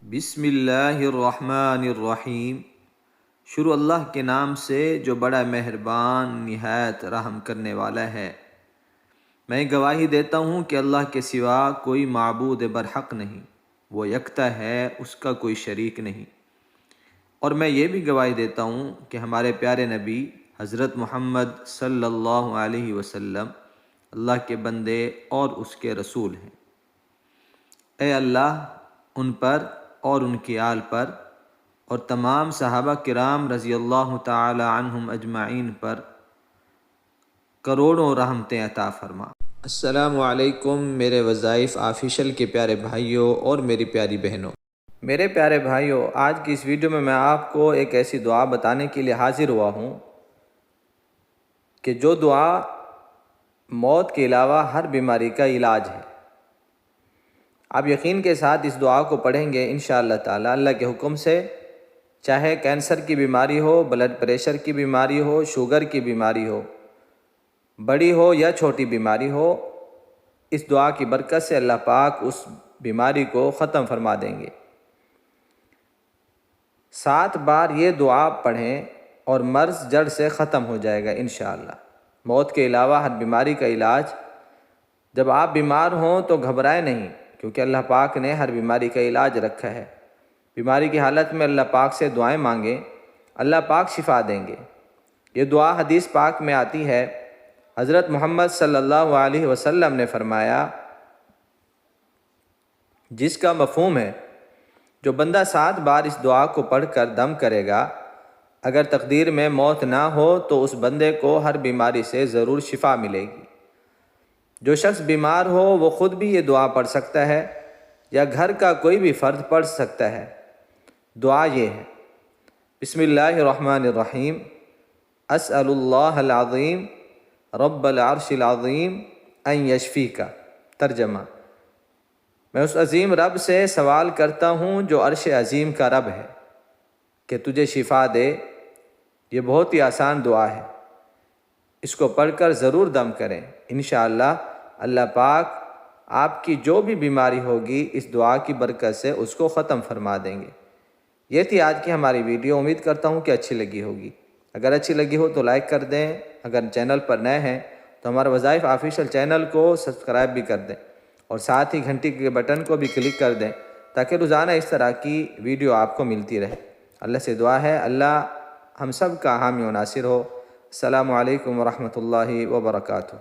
بسم اللہ الرحمن الرحیم۔ شروع اللہ کے نام سے جو بڑا مہربان نہایت رحم کرنے والا ہے۔ میں گواہی دیتا ہوں کہ اللہ کے سوا کوئی معبود برحق نہیں، وہ یکتا ہے، اس کا کوئی شریک نہیں۔ اور میں یہ بھی گواہی دیتا ہوں کہ ہمارے پیارے نبی حضرت محمد صلی اللہ علیہ وسلم اللہ کے بندے اور اس کے رسول ہیں۔ اے اللہ ان پر اور ان کی آل پر اور تمام صحابہ کرام رضی اللہ تعالی عنہم اجمعین پر کروڑوں رحمتیں عطا فرما۔ السلام علیکم میرے وظائف آفیشل کے پیارے بھائیوں اور میری پیاری بہنوں۔ میرے پیارے بھائیوں، آج کی اس ویڈیو میں آپ کو ایک ایسی دعا بتانے کے لیے حاضر ہوا ہوں کہ جو دعا موت کے علاوہ ہر بیماری کا علاج ہے۔ آپ یقین کے ساتھ اس دعا کو پڑھیں گے انشاءاللہ تعالی اللہ کے حکم سے، چاہے کینسر کی بیماری ہو، بلڈ پریشر کی بیماری ہو، شوگر کی بیماری ہو، بڑی ہو یا چھوٹی بیماری ہو، اس دعا کی برکت سے اللہ پاک اس بیماری کو ختم فرما دیں گے۔ 7 بار یہ دعا پڑھیں اور مرض جڑ سے ختم ہو جائے گا انشاءاللہ۔ موت کے علاوہ ہر بیماری کا علاج۔ جب آپ بیمار ہوں تو گھبرائیں نہیں، کیونکہ اللہ پاک نے ہر بیماری کا علاج رکھا ہے۔ بیماری کی حالت میں اللہ پاک سے دعائیں مانگیں، اللہ پاک شفا دیں گے۔ یہ دعا حدیث پاک میں آتی ہے، حضرت محمد صلی اللہ علیہ وسلم نے فرمایا، جس کا مفہوم ہے جو بندہ 7 بار اس دعا کو پڑھ کر دم کرے گا، اگر تقدیر میں موت نہ ہو تو اس بندے کو ہر بیماری سے ضرور شفا ملے گی۔ جو شخص بیمار ہو وہ خود بھی یہ دعا پڑھ سکتا ہے یا گھر کا کوئی بھی فرد پڑھ سکتا ہے۔ دعا یہ ہے، بسم اللہ الرحمن الرحیم، اسأل اللہ العظیم رب العرش العظیم ان یشفیک۔ ترجمہ: میں اس عظیم رب سے سوال کرتا ہوں جو عرش عظیم کا رب ہے کہ تجھے شفا دے۔ یہ بہت ہی آسان دعا ہے، اس کو پڑھ کر ضرور دم کریں، انشاءاللہ اللہ پاک آپ کی جو بھی بیماری ہوگی اس دعا کی برکت سے اس کو ختم فرما دیں گے۔ یہ تھی آج کی ہماری ویڈیو، امید کرتا ہوں کہ اچھی لگی ہوگی۔ اگر اچھی لگی ہو تو لائک کر دیں، اگر چینل پر نئے ہیں تو ہمارا وظائف آفیشل چینل کو سبسکرائب بھی کر دیں اور ساتھ ہی گھنٹی کے بٹن کو بھی کلک کر دیں تاکہ روزانہ اس طرح کی ویڈیو آپ کو ملتی رہے۔ اللہ سے دعا ہے اللہ ہم سب کا حامی و ناصر ہو۔ السلام علیکم ورحمۃ اللہ وبرکاتہ۔